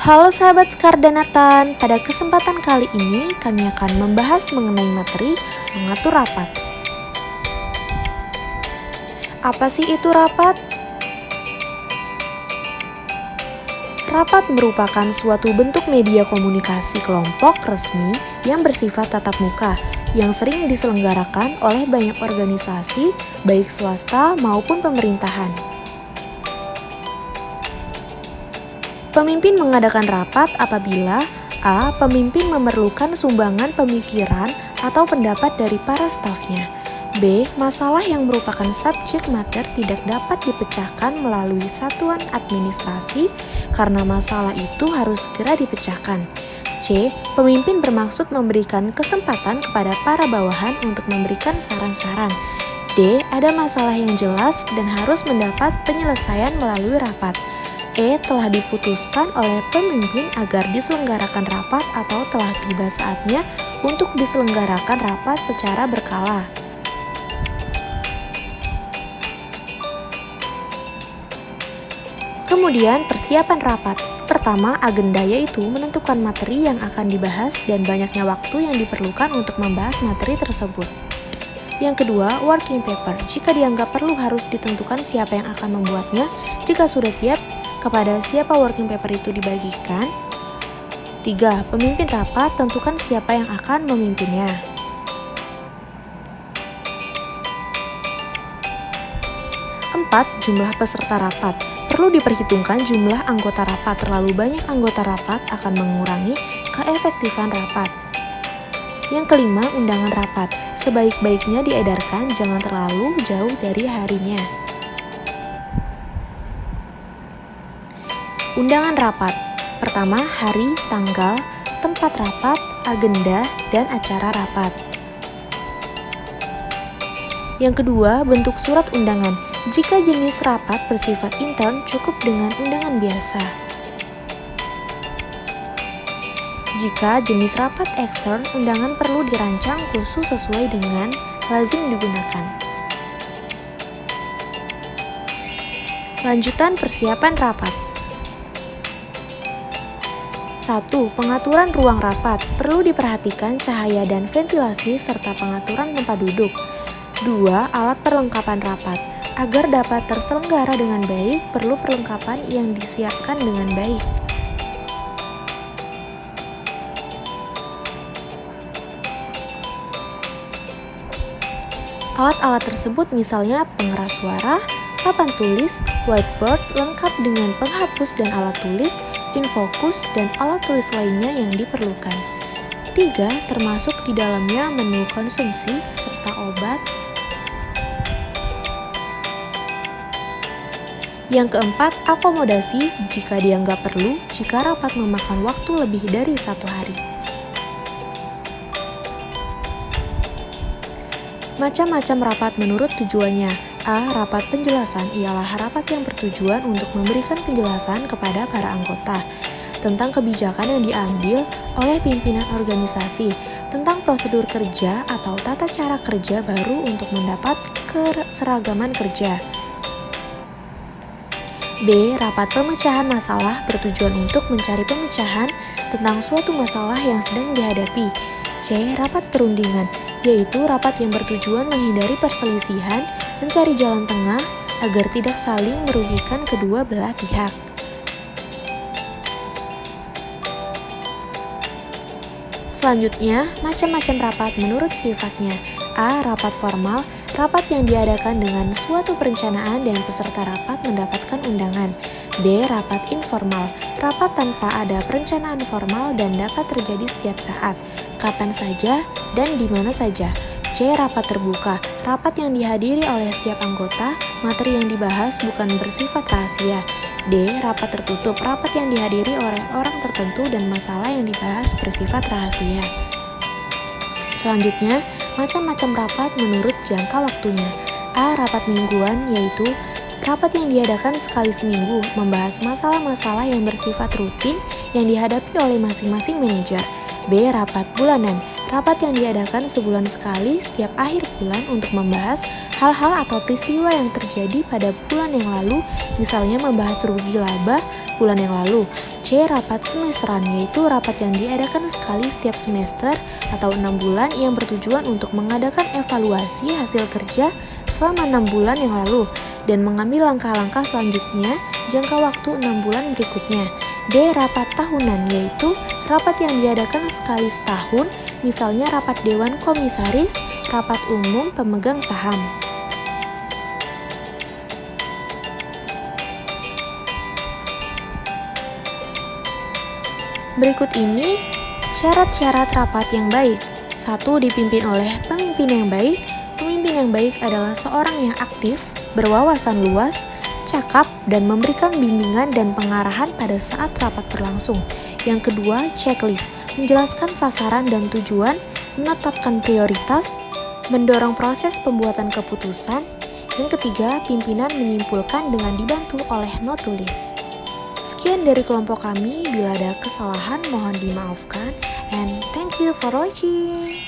Halo sahabat Sekar dan Nathan, pada kesempatan kali ini kami akan membahas mengenai materi mengatur rapat. Apa sih itu rapat? Rapat merupakan suatu bentuk media komunikasi kelompok resmi yang bersifat tatap muka yang sering diselenggarakan oleh banyak organisasi, baik swasta maupun pemerintahan. Pemimpin mengadakan rapat apabila A. Pemimpin memerlukan sumbangan pemikiran atau pendapat dari para stafnya. B. Masalah yang merupakan subjek matter tidak dapat dipecahkan melalui satuan administrasi karena masalah itu harus segera dipecahkan. C. Pemimpin bermaksud memberikan kesempatan kepada para bawahan untuk memberikan saran-saran. D. Ada masalah yang jelas dan harus mendapat penyelesaian melalui rapat. E. Telah diputuskan oleh pemimpin agar diselenggarakan rapat atau telah tiba saatnya untuk diselenggarakan rapat secara berkala. Kemudian persiapan rapat. Pertama, agenda yaitu menentukan materi yang akan dibahas dan banyaknya waktu yang diperlukan untuk membahas materi tersebut. Yang kedua, working paper. Jika dianggap perlu harus ditentukan siapa yang akan membuatnya. Jika sudah siap, kepada siapa working paper itu dibagikan. 3. Pemimpin rapat, tentukan siapa yang akan memimpinnya. 4. Jumlah peserta rapat. Perlu diperhitungkan jumlah anggota rapat. Terlalu banyak anggota rapat akan mengurangi keefektifan rapat. Yang kelima, undangan rapat. Sebaik-baiknya diedarkan, jangan terlalu jauh dari harinya. Undangan rapat. Pertama, hari, tanggal, tempat rapat, agenda, dan acara rapat. Yang kedua, bentuk surat undangan. Jika jenis rapat bersifat intern, cukup dengan undangan biasa. Jika jenis rapat ekstern, undangan perlu dirancang khusus sesuai dengan lazim digunakan. Lanjutan persiapan rapat. 1. Pengaturan ruang rapat. Perlu diperhatikan cahaya dan ventilasi serta pengaturan tempat duduk. 2. Alat perlengkapan rapat. Agar dapat terselenggara dengan baik, perlu perlengkapan yang disiapkan dengan baik. Alat-alat tersebut misalnya pengeras suara, papan tulis, whiteboard lengkap dengan penghapus dan alat tulis, infokus, dan alat tulis lainnya yang diperlukan. 3. Termasuk di dalamnya menu konsumsi serta obat. Yang keempat, akomodasi jika dianggap perlu jika rapat memakan waktu lebih dari 1 hari. Macam-macam rapat menurut tujuannya. A. Rapat penjelasan ialah rapat yang bertujuan untuk memberikan penjelasan kepada para anggota tentang kebijakan yang diambil oleh pimpinan organisasi, tentang prosedur kerja atau tata cara kerja baru untuk mendapat keseragaman kerja. B. Rapat pemecahan masalah bertujuan untuk mencari pemecahan tentang suatu masalah yang sedang dihadapi. C. Rapat perundingan, yaitu rapat yang bertujuan menghindari perselisihan, mencari jalan tengah agar tidak saling merugikan kedua belah pihak. Selanjutnya, macam-macam rapat menurut sifatnya. A. Rapat formal, rapat yang diadakan dengan suatu perencanaan dan peserta rapat mendapatkan undangan. B. Rapat informal, rapat tanpa ada perencanaan formal dan dapat terjadi setiap saat, kapan saja, dan di mana saja. C. Rapat terbuka, rapat yang dihadiri oleh setiap anggota, materi yang dibahas bukan bersifat rahasia. D. Rapat tertutup, rapat yang dihadiri oleh orang tertentu dan masalah yang dibahas bersifat rahasia. Selanjutnya, macam-macam rapat menurut jangka waktunya. A. Rapat mingguan, yaitu rapat yang diadakan sekali seminggu, membahas masalah-masalah yang bersifat rutin yang dihadapi oleh masing-masing manajer. B. Rapat bulanan, rapat yang diadakan sebulan sekali setiap akhir bulan untuk membahas hal-hal atau peristiwa yang terjadi pada bulan yang lalu, misalnya membahas rugi laba, bulan yang lalu. C. Rapat semesteran, yaitu rapat yang diadakan sekali setiap semester atau 6 bulan yang bertujuan untuk mengadakan evaluasi hasil kerja selama 6 bulan yang lalu dan mengambil langkah-langkah selanjutnya jangka waktu 6 bulan berikutnya. D. Rapat tahunan, yaitu rapat yang diadakan sekali setahun, misalnya rapat Dewan Komisaris, rapat umum pemegang saham. Berikut ini syarat-syarat rapat yang baik. 1. Dipimpin oleh pemimpin yang baik. Pemimpin yang baik adalah seorang yang aktif, berwawasan luas, cakap, dan memberikan bimbingan dan pengarahan pada saat rapat berlangsung. Yang kedua, checklist, menjelaskan sasaran dan tujuan, menetapkan prioritas, mendorong proses pembuatan keputusan. Yang ketiga, pimpinan menyimpulkan dengan dibantu oleh not tulis. Sekian dari kelompok kami, bila ada kesalahan mohon dimaafkan, and thank you for watching.